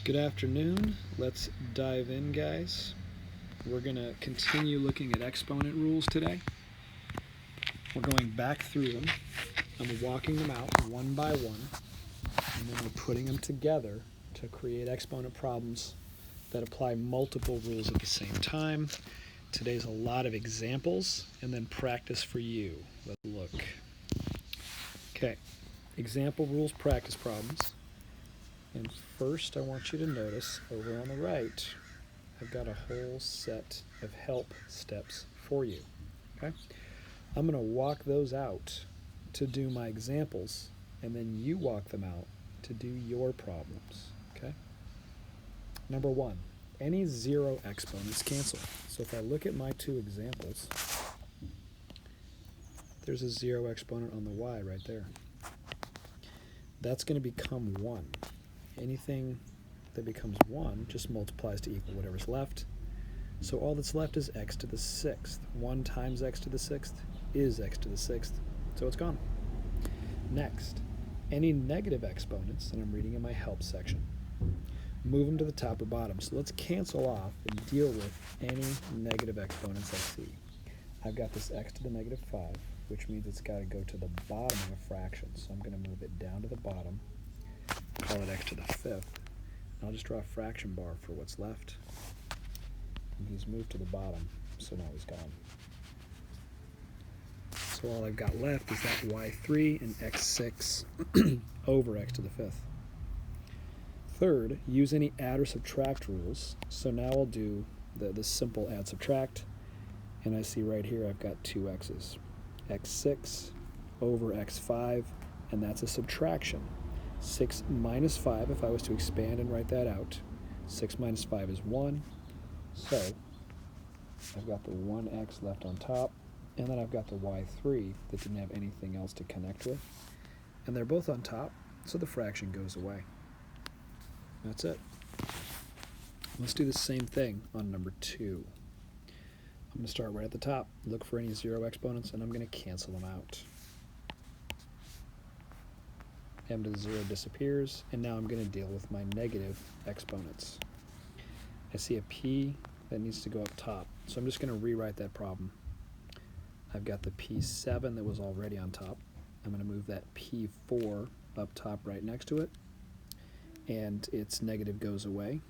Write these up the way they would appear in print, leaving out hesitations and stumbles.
Good afternoon. Let's dive in, guys. We're going to continue looking at exponent rules today. We're going back through them, and we're walking them out one by one, and then we're putting them together to create exponent problems that apply multiple rules at the same time. Today's a lot of examples, and then practice for you. Let's look. Okay, example rules, practice problems. And first, I want you to notice over on the right, I've got a whole set of help steps for you. Okay? I'm going to walk those out to do my examples, and then you walk them out to do your problems. Okay? Number one, any zero exponents cancel. So if I look at my two examples, there's a zero exponent on the y right there. That's going to become 1. Anything that becomes 1 just multiplies to equal whatever's left. So all that's left is x to the 6th. 1 times x to the 6th is x to the 6th. So it's gone. Next, any negative exponents, and I'm reading in my help section, move them to the top or bottom. So let's cancel off and deal with any negative exponents I see. I've got this x to the negative 5, which means it's got to go to the bottom of a fraction. So I'm going to move it down to the bottom. Call it x to the 5th. And I'll just draw a fraction bar for what's left. And he's moved to the bottom, so now he's gone. So all I've got left is that y3 and x6 over x to the 5th. Third, use any add or subtract rules. So now I'll do the simple add subtract. And I see right here I've got two x's. x6 over x5, and that's a subtraction. 6 minus 5, if I was to expand and write that out, 6 minus 5 is 1. So I've got the 1x left on top, and then I've got the y3 that didn't have anything else to connect with. And they're both on top, so the fraction goes away. That's it. Let's do the same thing on number 2. I'm going to start right at the top, look for any zero exponents, and I'm going to cancel them out. M to the 0 disappears, and now I'm going to deal with my negative exponents. I see a p that needs to go up top, so I'm just going to rewrite that problem. I've got the p7 that was already on top. I'm going to move that p4 up top right next to it, and its negative goes away.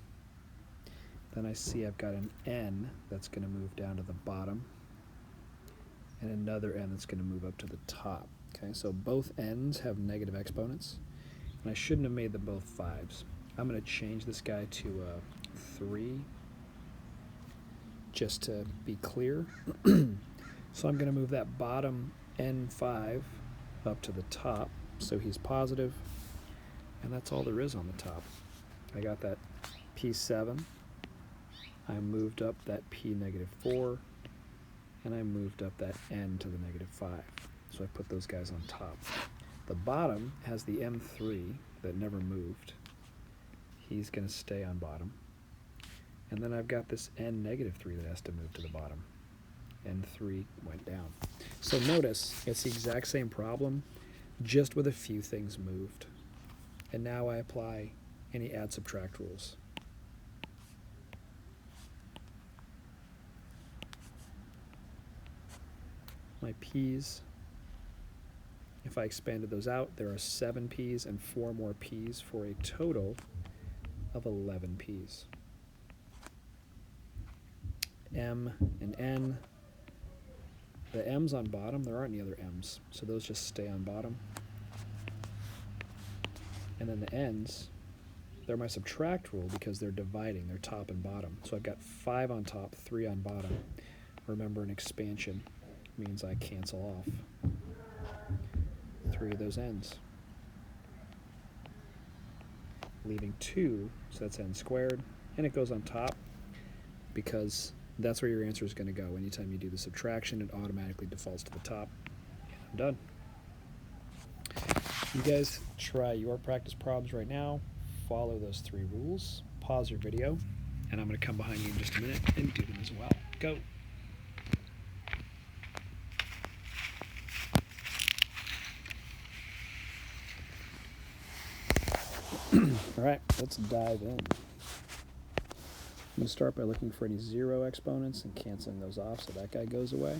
Then I see I've got an n that's going to move down to the bottom, and another n that's going to move up to the top. Okay, so both n's have negative exponents, and I shouldn't have made them both 5s. I'm going to change this guy to a 3, just to be clear. So I'm going to move that bottom n5 up to the top, so he's positive, and that's all there is on the top. I got that p7, I moved up that p negative 4, and I moved up that n to the negative 5. So I put those guys on top. The bottom has the m3 that never moved. He's going to stay on bottom. And then I've got this n negative 3 that has to move to the bottom. n3 went down. So notice, it's the exact same problem, just with a few things moved. And now I apply any add subtract rules. My p's, if I expanded those out, there are 7 p's and 4 more p's for a total of 11 p's. M and n. The m's on bottom, there aren't any other m's, so those just stay on bottom. And then the n's, they're my subtract rule because they're dividing, they're top and bottom. So I've got 5 on top, 3 on bottom. Remember, an expansion means I cancel off 3 of those n's, leaving 2, so that's n squared, and it goes on top because that's where your answer is going to go. Anytime you do the subtraction, it automatically defaults to the top. And I'm done. You guys try your practice problems right now. Follow those 3 rules. Pause your video, and I'm going to come behind you in just a minute and do them as well. Go. All right, let's dive in. I'm going to start by looking for any 0 exponents and canceling those off so that guy goes away.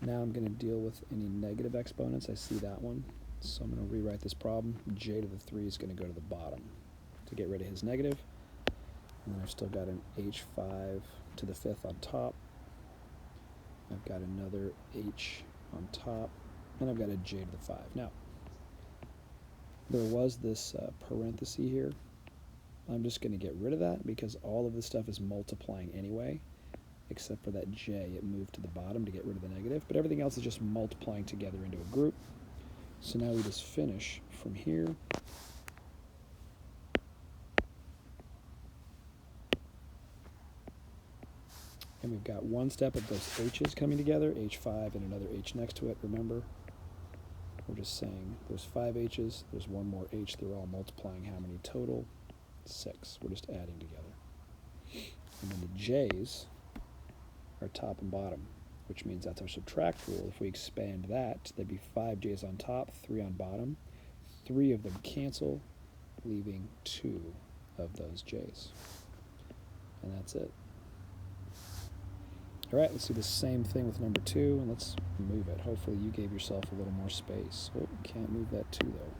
Now I'm going to deal with any negative exponents. I see that one. So I'm going to rewrite this problem. J to the 3 is going to go to the bottom to get rid of his negative. And then I've still got an H5 to the 5th on top. I've got another H on top. And I've got a J to the 5. Now, there was this parenthesis here. I'm just going to get rid of that because all of this stuff is multiplying anyway, except for that J. It moved to the bottom to get rid of the negative, but everything else is just multiplying together into a group. So now we just finish from here. And we've got one step of those H's coming together, H5 and another H next to it, remember? We're just saying there's 5 H's, there's one more H, they're all multiplying how many total? 6. We're just adding together. And then the J's are top and bottom, which means that's our subtract rule. If we expand that, there'd be 5 J's on top, 3 on bottom. 3 of them cancel, leaving 2 of those J's. And that's it. All right, let's do the same thing with number 2, and let's move it. Hopefully you gave yourself a little more space. Oh, can't move that 2, though.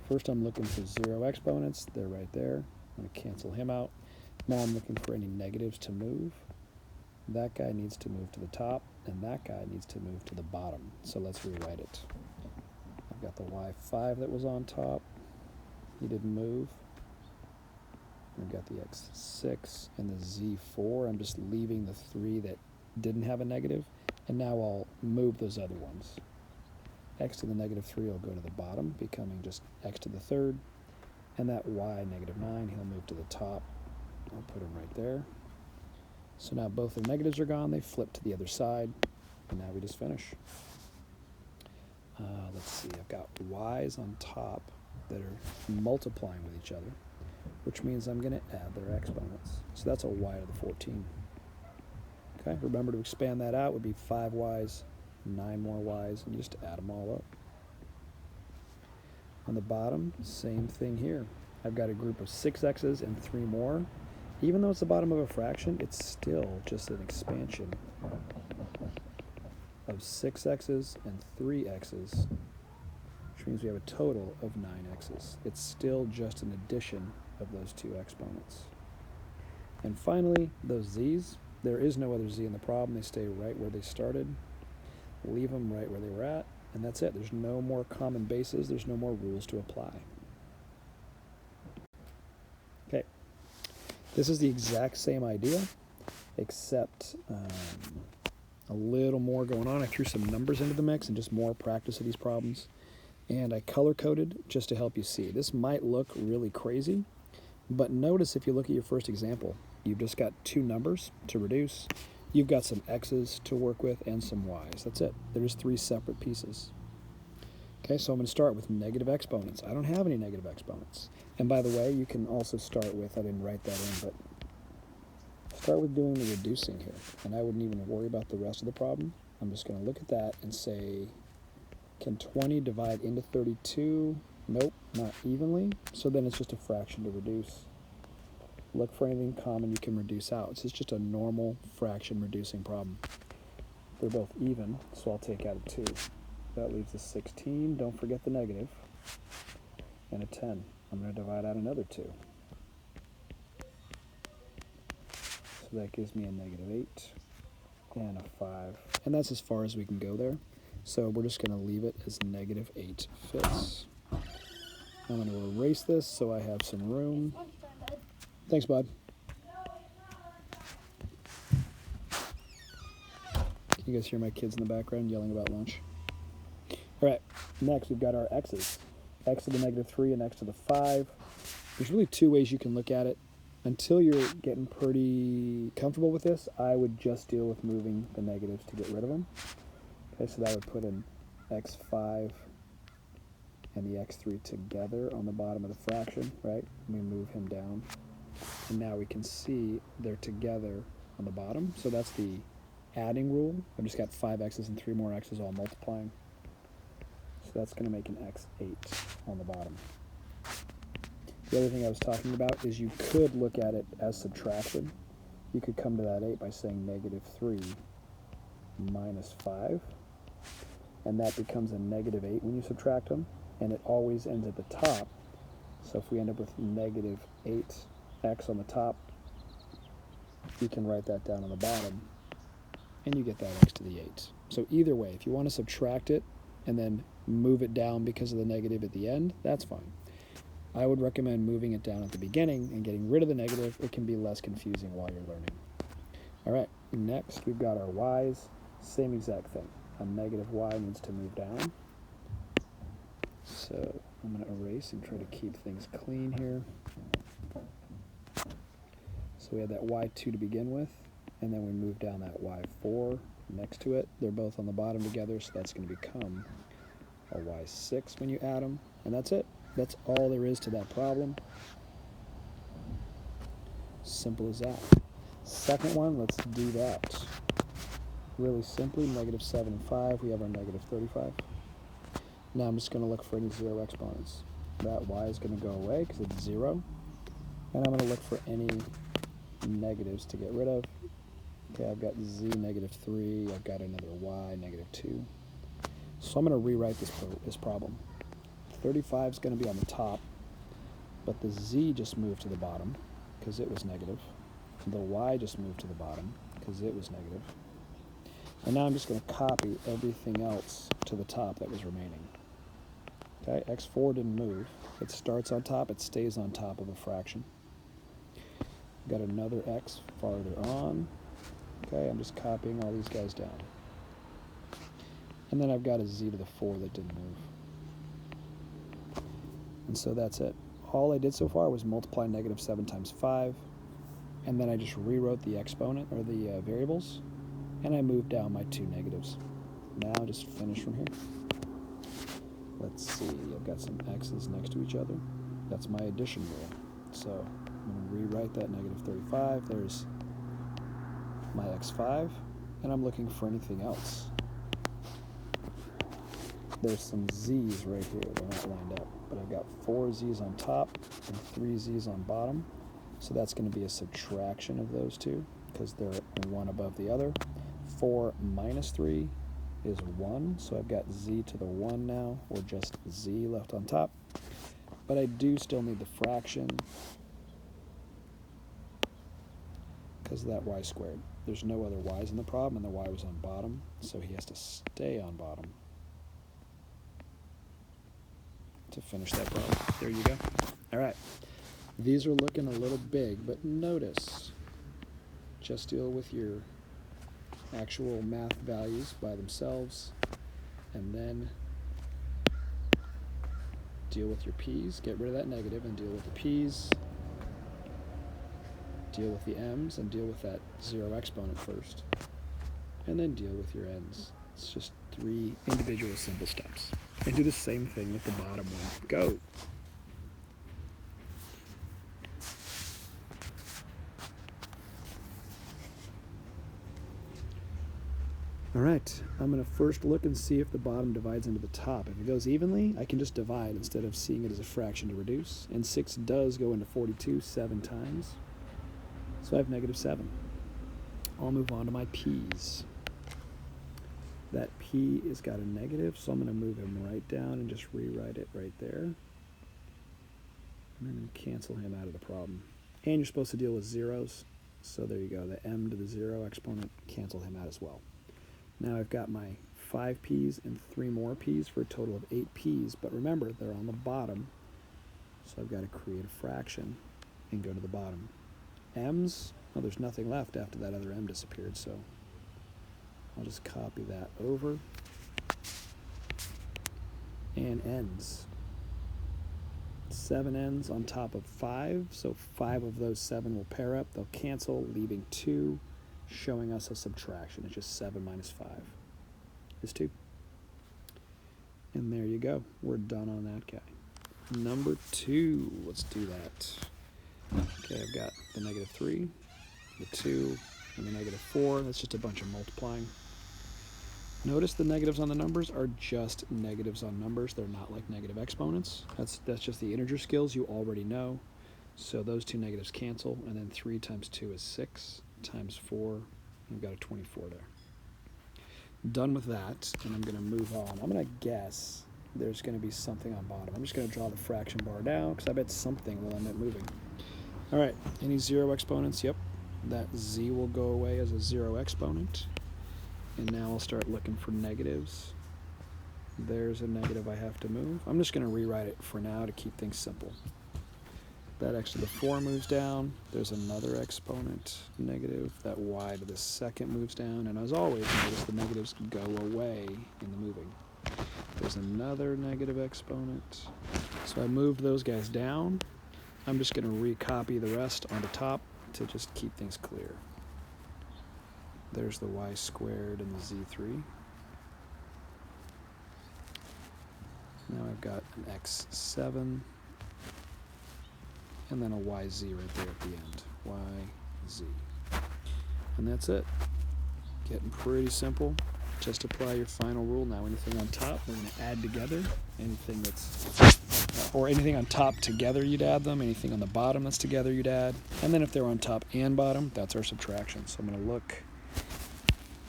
First I'm looking for 0 exponents. They're right there. I'm going to cancel him out. Now I'm looking for any negatives to move. That guy needs to move to the top, and that guy needs to move to the bottom. So let's rewrite it. I've got the Y5 that was on top. He didn't move. I've got the X6 and the Z4. I'm just leaving the 3 that didn't have a negative, and now I'll move those other ones. X to the negative 3 will go to the bottom, becoming just X to the 3rd, and that Y negative 9, he'll move to the top. I'll put him right there. So now both the negatives are gone, they flip to the other side, and now we just finish. Let's see, I've got Y's on top that are multiplying with each other, which means I'm going to add their exponents. So that's a Y to the 14. Okay, remember to expand that out would be 5 Y's, 9 more Y's, and you just add them all up. On the bottom, same thing here. I've got a group of 6 X's and 3 more. Even though it's the bottom of a fraction, it's still just an expansion of 6 X's and 3 X's, which means we have a total of 9 X's. It's still just an addition of those 2 exponents. And finally, those Z's, there is no other Z in the problem. They stay right where they started. Leave them right where they were at, and that's it. There's no more common bases. There's no more rules to apply. Okay, this is the exact same idea, except a little more going on. I threw some numbers into the mix and just more practice of these problems, and I color-coded just to help you see. This might look really crazy, but notice if you look at your first example, you've just got 2 numbers to reduce. You've got some X's to work with and some Y's. That's it. There's 3 separate pieces. Okay, so I'm going to start with negative exponents. I don't have any negative exponents. And by the way, you can also start with, I didn't write that in, but start with doing the reducing here. And I wouldn't even worry about the rest of the problem. I'm just going to look at that and say, can 20 divide into 32? Nope, not evenly. So then it's just a fraction to reduce. Look for anything common you can reduce out. This is just a normal fraction reducing problem. They're both even, so I'll take out a 2. That leaves a 16. Don't forget the negative. And a 10. I'm going to divide out another 2. So that gives me a negative 8 and a 5. And that's as far as we can go there. So we're just going to leave it as negative 8/5. I'm going to erase this so I have some room. Thanks, bud. Can you guys hear my kids in the background yelling about lunch? All right, next we've got our X's. X to the negative 3 and X to the 5. There's really 2 ways you can look at it. Until you're getting pretty comfortable with this, I would just deal with moving the negatives to get rid of them. Okay, so that would put in X5 and the X3 together on the bottom of the fraction, right? We move him down. And now we can see they're together on the bottom. So that's the adding rule. I've just got 5 X's and 3 more X's all multiplying. that's going to make an x8 on the bottom. The other thing I was talking about is you could look at it as subtraction. You could come to that 8 by saying -3 minus 5, and that becomes a -8 when you subtract them, and it always ends at the top. So if we end up with -8x on the top, you can write that down on the bottom, and you get that x to the 8. So either way, if you want to subtract it and then move it down because of the negative at the end, that's fine. I would recommend moving it down at the beginning and getting rid of the negative. It can be less confusing while you're learning. All right, next we've got our y's. Same exact thing. A negative y needs to move down. So I'm going to erase and try to keep things clean here. So we had that y2 to begin with, and then we move down that y4 next to it. They're both on the bottom together, so that's going to become a y6 when you add them, and that's it. That's all there is to that problem. Simple as that. Second one, let's do that. Really simply, -7 and 5, we have our -35. Now I'm just going to look for any 0 exponents. That y is going to go away because it's 0. And I'm going to look for any negatives to get rid of. Okay, I've got z -3, I've got another y -2. So I'm going to rewrite this problem. 35 is going to be on the top, but the z just moved to the bottom because it was negative. The y just moved to the bottom because it was negative. And now I'm just going to copy everything else to the top that was remaining. Okay, x4 didn't move. It starts on top, it stays on top of a fraction. Got another x farther on. Okay, I'm just copying all these guys down. And then I've got a z to the 4 that didn't move. And so that's it. All I did so far was multiply -7 times 5, and then I just rewrote the exponent, or the variables, and I moved down my 2 negatives. Now just finish from here. Let's see, I've got some x's next to each other. That's my addition rule. So I'm going to rewrite that -35. There's my x5, and I'm looking for anything else. There's some z's right here. They're not lined up, but I've got 4 z's on top and 3 z's on bottom. So that's going to be a subtraction of those two because they're one above the other. 4 minus 3 is 1, so I've got z to the 1 now, or just z left on top. But I do still need the fraction because of that y squared. There's no other y's in the problem, and the y was on bottom, so he has to stay on bottom to finish that problem. There you go. All right. These are looking a little big, but notice, just deal with your actual math values by themselves, and then deal with your p's. Get rid of that negative and deal with the p's. Deal with the m's and deal with that 0 exponent first, and then deal with your n's. It's just 3 individual simple steps. And do the same thing with the bottom one. Go! All right, I'm going to first look and see if the bottom divides into the top. If it goes evenly, I can just divide instead of seeing it as a fraction to reduce. And 6 does go into 42 7 times. So I have -7. I'll move on to my p's. That p has got a negative, so I'm going to move him right down and just rewrite it right there. And then cancel him out of the problem. And you're supposed to deal with zeros, so there you go. The m to the 0 exponent, cancel him out as well. Now I've got my 5 p's and 3 more p's for a total of 8 p's, but remember, they're on the bottom, so I've got to create a fraction and go to the bottom. M's, well, there's nothing left after that other m disappeared, so I'll just copy that over. And n's. 7 n's on top of 5, so 5 of those 7 will pair up. They'll cancel, leaving 2, showing us a subtraction. It's just 7 minus 5 is 2. And there you go. We're done on that guy. Number 2, let's do that. Okay, I've got the -3, the 2, and the -4. That's just a bunch of multiplying. Notice the negatives on the numbers are just negatives on numbers. They're not like negative exponents. That's just the integer skills you already know. So those two negatives cancel, and then 3 times 2 is 6, times 4, we've got a 24 there. Done with that, and I'm going to move on. I'm going to guess there's going to be something on bottom. I'm just going to draw the fraction bar down, because I bet something will end up moving. All right, any 0 exponents? Yep, that z will go away as a 0 exponent. And now I'll start looking for negatives. There's a negative I have to move. I'm just going to rewrite it for now to keep things simple. That x to the 4 moves down. There's another exponent, negative. That y to the 2nd moves down. And as always, notice the negatives go away in the moving. There's another negative exponent. So I moved those guys down. I'm just going to recopy the rest on the top to just keep things clear. There's the y squared and the z3. Now I've got an x7 and then a yz right there at the end. yz. And that's it. Getting pretty simple. Just apply your final rule. Now anything on top, we're going to add together. Anything that's, or anything on top together, you'd add them. Anything on the bottom that's together, you'd add. And then if they're on top and bottom, that's our subtraction. So I'm going to look.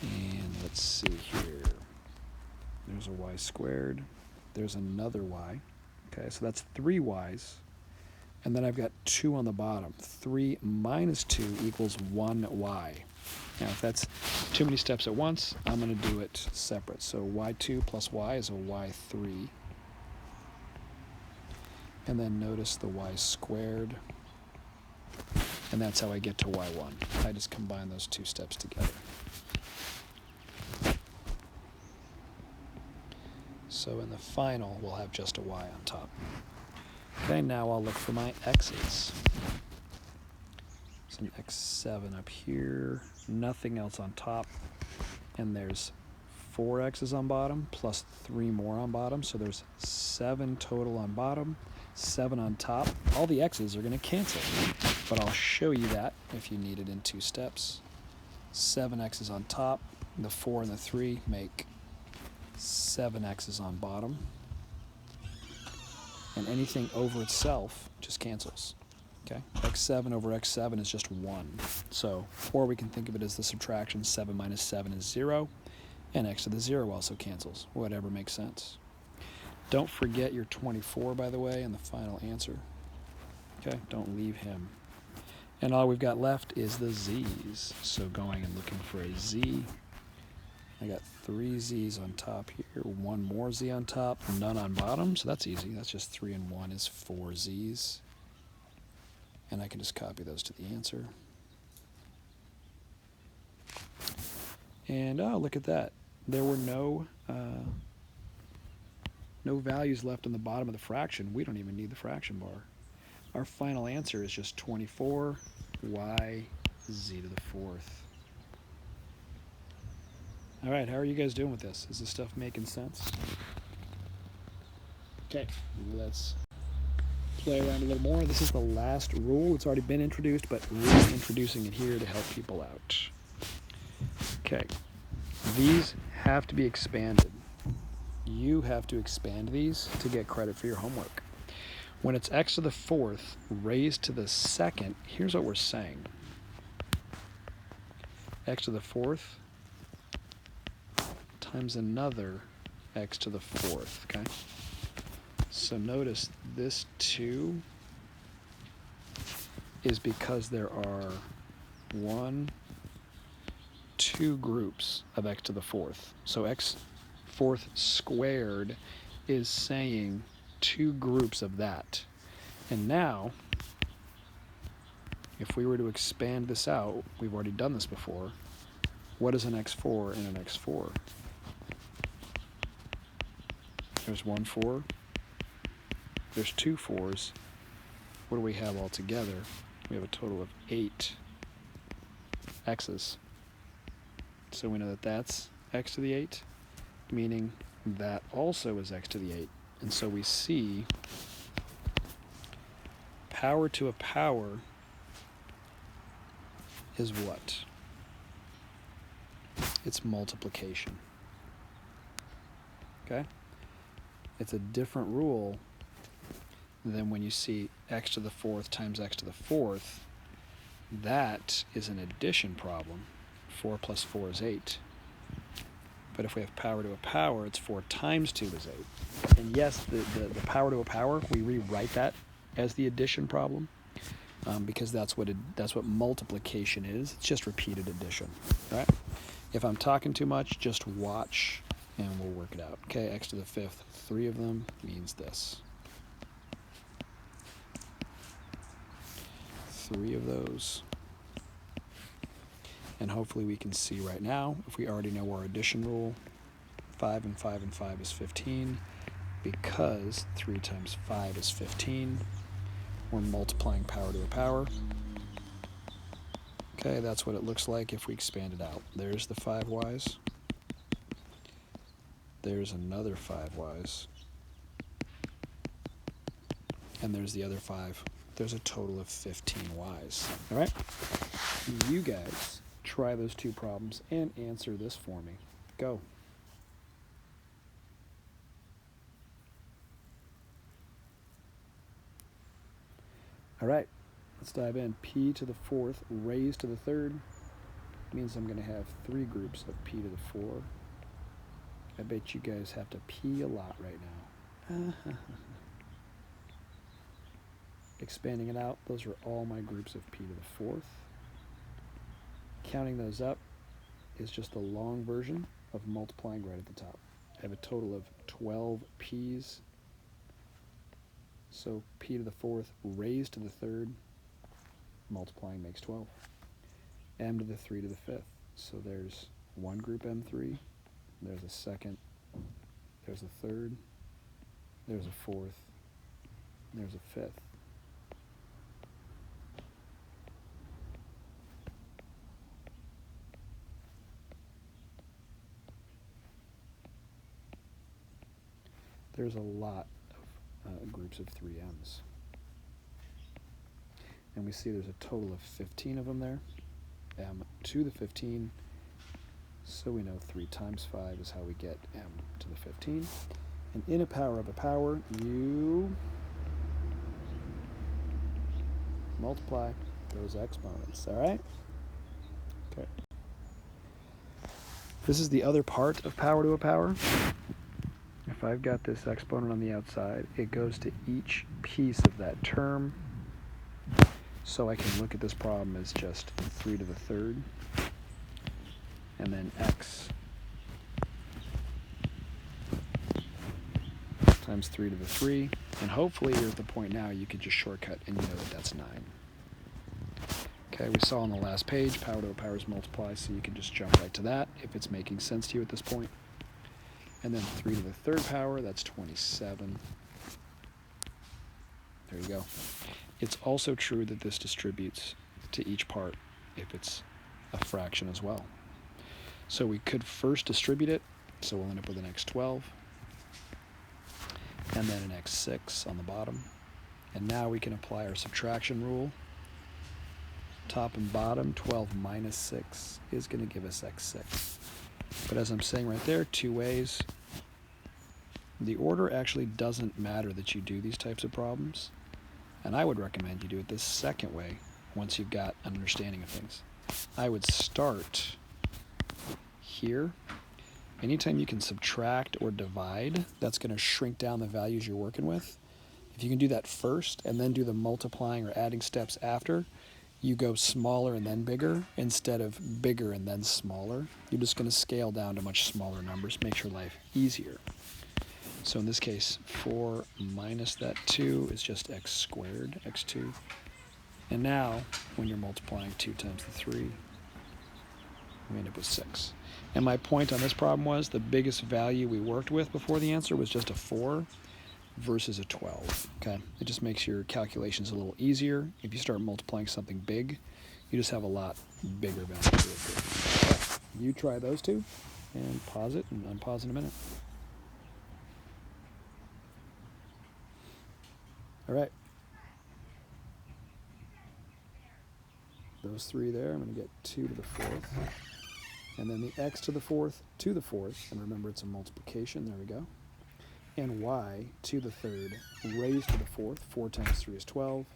And let's see here. There's a y squared. There's another y. Okay, so that's 3 y's. And then I've got 2 on the bottom. 3 minus 2 equals 1 y. Now, if that's too many steps at once, I'm going to do it separate. So y2 plus y is a y3. And then notice the y squared. And that's how I get to y1. I just combine those 2 steps together. So in the final, we'll have just a y on top. Okay, now I'll look for my x's. Some x7 up here, nothing else on top. And there's 4 x's on bottom, plus 3 more on bottom. So there's 7 total on bottom, 7 on top. All the x's are going to cancel, but I'll show you that if you need it in 2 steps. 7 x's on top, the 4 and the 3 make 7 x's on bottom, and anything over itself just cancels. Okay, x7 over x7 is just 1. So, or we can think of it as the subtraction. 7 minus 7 is 0, and x to the 0 also cancels. Whatever makes sense. Don't forget your 24, by the way, in the final answer. Okay, don't leave him. And all we've got left is the z's. So going and looking for a z. I got 3 z's on top here, 1 more z on top, none on bottom, so that's easy. That's just 3 and 1 is 4 z's. And I can just copy those to the answer. And oh, look at that. There were no values left on the bottom of the fraction. We don't even need the fraction bar. Our final answer is just 24 y z to the 4th. All right, how are you guys doing with this? Is this stuff making sense? Okay, let's play around a little more. This is the last rule. It's already been introduced, but reintroducing it here to help people out. Okay, these have to be expanded. You have to expand these to get credit for your homework. When it's x to the 4th raised to the 2nd, here's what we're saying. X to the 4th times another x to the 4th, okay? So notice this 2 is because there are 2 groups of x to the 4th. So x 4th squared is saying 2 groups of that. And now, if we were to expand this out, we've already done this before, what is an x4 and an x4? There's 1 4. There's 2 4s. What do we have all together? We have a total of 8 x's. So we know that that's x to the 8, meaning that also is x to the 8. And so we see power to a power is what? It's multiplication. okay? It's a different rule than when you see x to the fourth times x to the fourth. That is an addition problem. 4 plus 4 is 8. But if we have power to a power, it's 4 times 2 is 8. And yes, the power to a power, we rewrite that as the addition problem, because that's what multiplication is. It's just repeated addition, right? If I'm talking too much, just watch and we'll work it out. Okay, x to the fifth, 3 of them means this. 3 of those. And hopefully we can see right now, if we already know our addition rule, 5 and 5 and 5 is 15. Because 3 times 5 is 15, we're multiplying power to a power. Okay, that's what it looks like if we expand it out. There's the 5y's. There's another 5y's. And there's the other 5. There's a total of 15y's. All right? You guys try those 2 problems and answer this for me. Go. All right, let's dive in. P to the fourth raised to the third means I'm going to have 3 groups of p to the 4. I bet you guys have to pee a lot right now. Expanding it out, those are all my groups of p to the fourth. Counting those up is just the long version of multiplying right at the top. I have a total of 12 p's. So p to the fourth raised to the third, multiplying makes 12. M to the 3 to the fifth. So there's one group M3, there's a second, there's a third, there's a fourth, there's a fifth. There's a lot of groups of 3m's. And we see there's a total of 15 of them there. M to the 15. So we know 3 times 5 is how we get m to the 15. And in a power of a power, you multiply those exponents, all right? Okay. This is the other part of power to a power. If I've got this exponent on the outside, it goes to each piece of that term. So I can look at this problem as just 3 to the third, and then x times 3 to the 3. And hopefully you're at the point now you could just shortcut and you know that that's 9. Okay, we saw on the last page, power to a power is multiply, so you can just jump right to that if it's making sense to you at this point. And then 3 to the third power, that's 27. There you go. It's also true that this distributes to each part if it's a fraction as well. So we could first distribute it, so we'll end up with an x12, and then an x6 on the bottom. And now we can apply our subtraction rule. Top and bottom, 12 minus 6 is going to give us x6. But as I'm saying right there, 2 ways. The order actually doesn't matter that you do these types of problems. And I would recommend you do it this second way once you've got an understanding of things. I would start here. Anytime you can subtract or divide, that's going to shrink down the values you're working with. If you can do that first and then do the multiplying or adding steps after, you go smaller and then bigger instead of bigger and then smaller. You're just going to scale down to much smaller numbers, makes your life easier. So in this case, 4 minus that 2 is just x squared, x2. And now, when you're multiplying 2 times the 3, we end up with 6. And my point on this problem was the biggest value we worked with before the answer was just a 4 versus a 12. Okay, it just makes your calculations a little easier. If you start multiplying something big, you just have a lot bigger value. You try those 2 and pause it and unpause in a minute. All right. Those 3 there, I'm going to get 2 to the 4th. and then the x to the fourth, and remember it's a multiplication, there we go, and y to the third raised to the fourth. 4 times 3 is 12.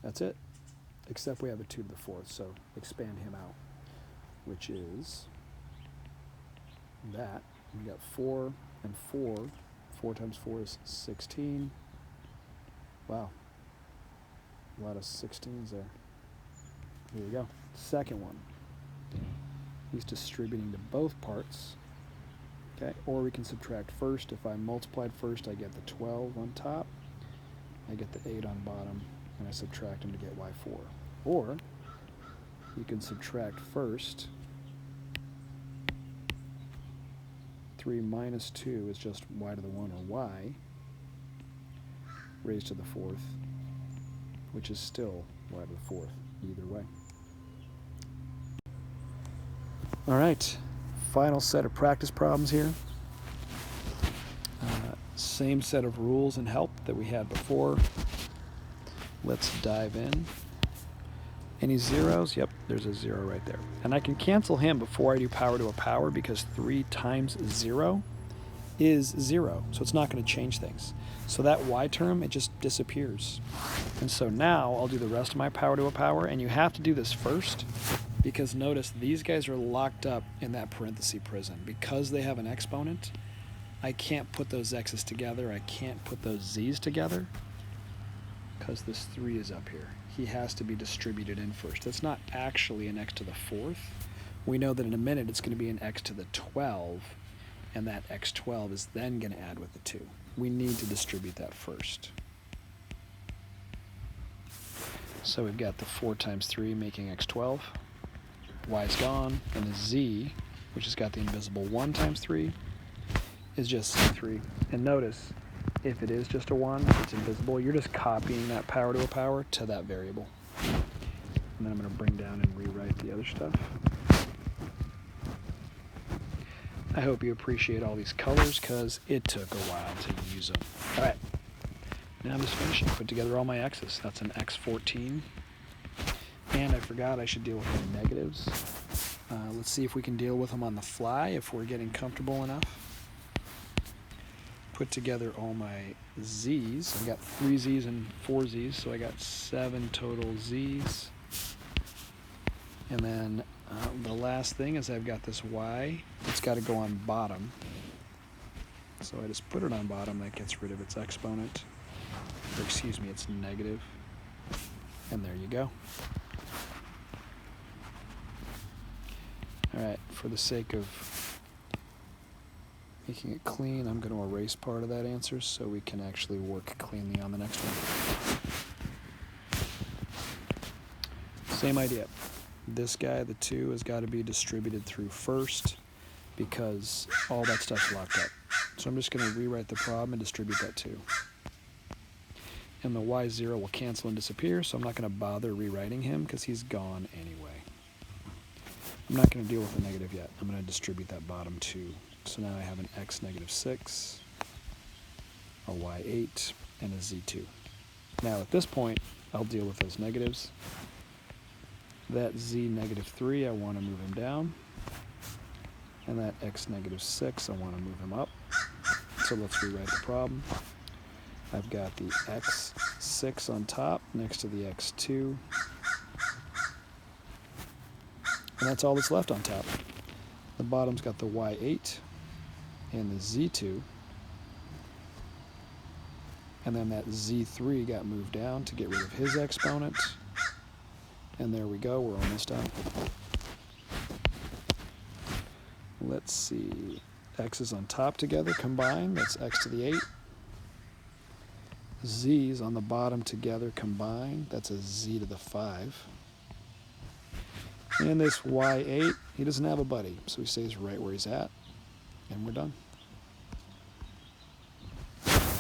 That's it, except we have a 2 to the fourth, so expand him out, which is that. We got 4 and 4. 4 times 4 is 16. Wow, a lot of 16s there. Here we go. Second one. He's distributing to both parts. Okay, or we can subtract first. If I multiplied first, I get the 12 on top. I get the 8 on bottom, and I subtract them to get y4. Or you can subtract first. 3 minus 2 is just y to the 1, or y, raised to the fourth, which is still y to the fourth, either way. All right, final set of practice problems here. Same set of rules and help that we had before. Let's dive in. Any zeros? Yep, there's a 0 right there. And I can cancel him before I do power to a power because 3 times 0 is 0. So it's not going to change things. So that y term, it just disappears. And so now I'll do the rest of my power to a power. And you have to do this first because notice these guys are locked up in that parenthesis prison. Because they have an exponent, I can't put those x's together. I can't put those z's together because this 3 is up here. He has to be distributed in first. That's not actually an x to the fourth. We know that in a minute it's going to be an x to the 12, and that x12 is then going to add with the 2. We need to distribute that first. So we've got the 4 times 3 making x12. Y's gone, and the z, which has got the invisible 1 times 3, is just c3. And notice, if it is just a 1, if it's invisible, you're just copying that power to a power to that variable. And then I'm going to bring down and rewrite the other stuff. I hope you appreciate all these colors because it took a while to use them. All right, now I'm just finishing. Put together all my x's. That's an x14. And I forgot I should deal with the negatives. Let's see if we can deal with them on the fly if we're getting comfortable enough. Put together all my z's. I've got 3 z's and 4 z's, so I got 7 total z's. And then the last thing is I've got this y. It's got to go on bottom. So I just put it on bottom. That gets rid of its exponent. Or excuse me, its negative. And there you go. All right, for the sake of making it clean, I'm going to erase part of that answer so we can actually work cleanly on the next one. Same idea. This guy, the 2, has got to be distributed through first because all that stuff's locked up. So I'm just going to rewrite the problem and distribute that 2. And the y0 will cancel and disappear, so I'm not going to bother rewriting him because he's gone anyway. I'm not going to deal with the negative yet. I'm going to distribute that bottom 2. So now I have an x negative 6, a y8, and a z2. Now at this point, I'll deal with those negatives. That z negative 3, I want to move him down. And that x negative 6, I want to move him up. So let's rewrite the problem. I've got the x6 on top next to the x2. And that's all that's left on top. The bottom's got the y8 and the z2. And then that z3 got moved down to get rid of his exponent. And there we go, we're almost done. Let's see, x's on top together, combined, that's x to the 8. Z's on the bottom together, combined, that's a z to the 5. And this y8, he doesn't have a buddy, so he stays right where he's at, and we're done.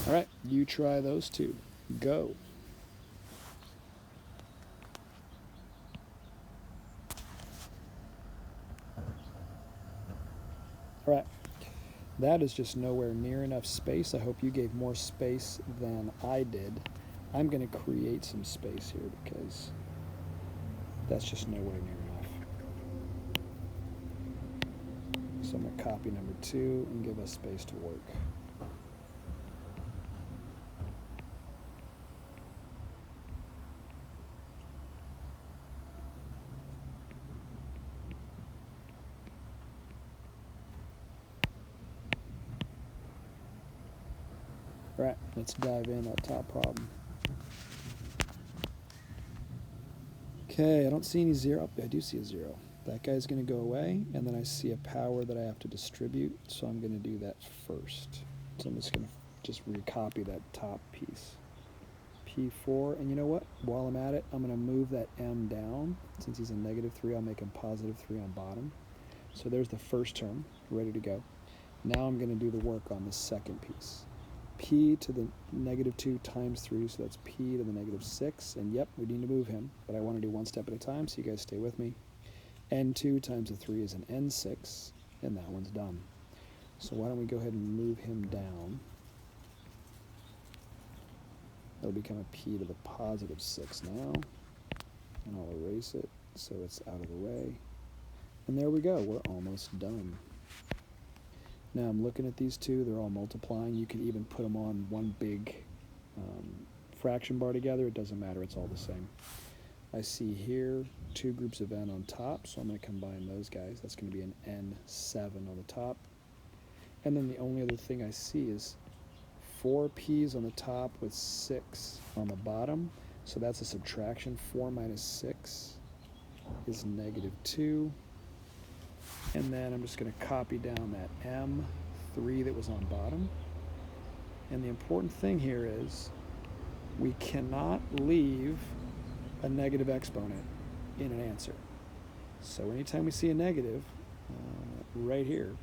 All right, you try those 2. Go. All right, that is just nowhere near enough space. I hope you gave more space than I did. I'm going to create some space here because that's just nowhere near enough. So I'm going to copy number 2 and give us space to work. All right, let's dive in that top problem. Okay, I don't see any 0. I do see a 0. That guy's going to go away, and then I see a power that I have to distribute, so I'm going to do that first. So I'm just going to recopy that top piece. P4, and you know what? While I'm at it, I'm going to move that M down. Since he's a -3, I'll make him +3 on bottom. So there's the first term, ready to go. Now I'm going to do the work on the second piece. P to the -2 times 3, so that's P to the -6, and yep, we need to move him, but I want to do one step at a time, so you guys stay with me. N2 times the 3 is an N6, and that one's done. So why don't we go ahead and move him down. That'll become a P to the +6 now, and I'll erase it so it's out of the way. And there we go, we're almost done. Now I'm looking at these two, they're all multiplying. You can even put them on one big fraction bar together, it doesn't matter, it's all the same. I see here 2 groups of n on top, so I'm going to combine those guys. That's going to be an n7 on the top. And then the only other thing I see is 4 p's on the top with 6 on the bottom, so that's a subtraction. 4 minus 6 is -2. And then I'm just going to copy down that M3 that was on bottom. And the important thing here is we cannot leave a negative exponent in an answer. So anytime we see a negative, right here,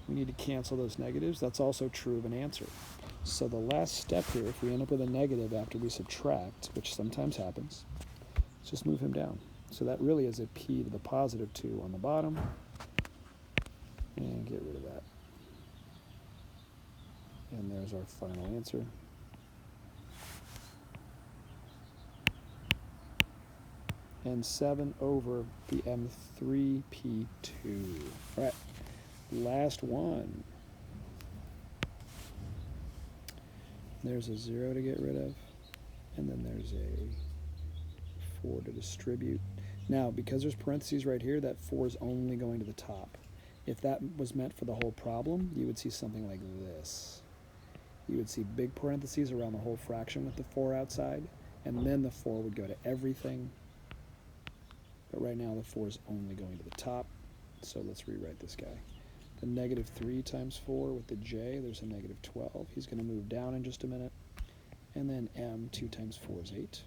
we need to cancel those negatives. That's also true of an answer. So the last step here, if we end up with a negative after we subtract, which sometimes happens, let's just move him down. So that really is a P to the +2 on the bottom. And get rid of that. And there's our final answer. N7 over the M3P2. All right, last one. There's a 0 to get rid of, and then there's a 4 to distribute. Now, because there's parentheses right here, that 4 is only going to the top. If that was meant for the whole problem, you would see something like this. You would see big parentheses around the whole fraction with the 4 outside, and then the 4 would go to everything. But right now the 4 is only going to the top, so let's rewrite this guy. The -3 times 4 with the J, there's a -12. He's going to move down in just a minute. And then M, 2 times 4 is 8.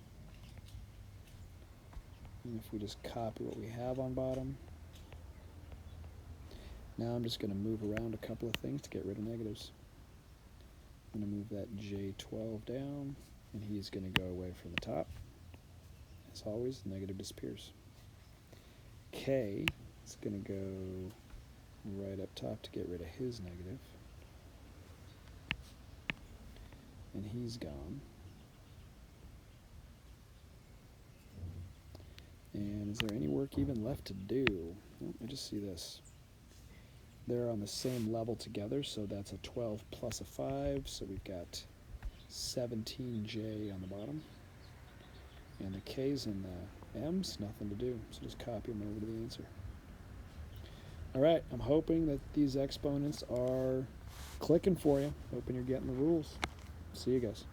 And if we just copy what we have on bottom, now I'm just going to move around a couple of things to get rid of negatives. I'm going to move that J12 down, and he's going to go away from the top. As always, the negative disappears. K is going to go right up top to get rid of his negative. And he's gone. And is there any work even left to do? Oh, I just see this. They're on the same level together, so that's a 12 plus a 5, so we've got 17J on the bottom. And the K's and the M's, nothing to do, so just copy them over to the answer. All right, I'm hoping that these exponents are clicking for you. Hoping you're getting the rules. See you guys.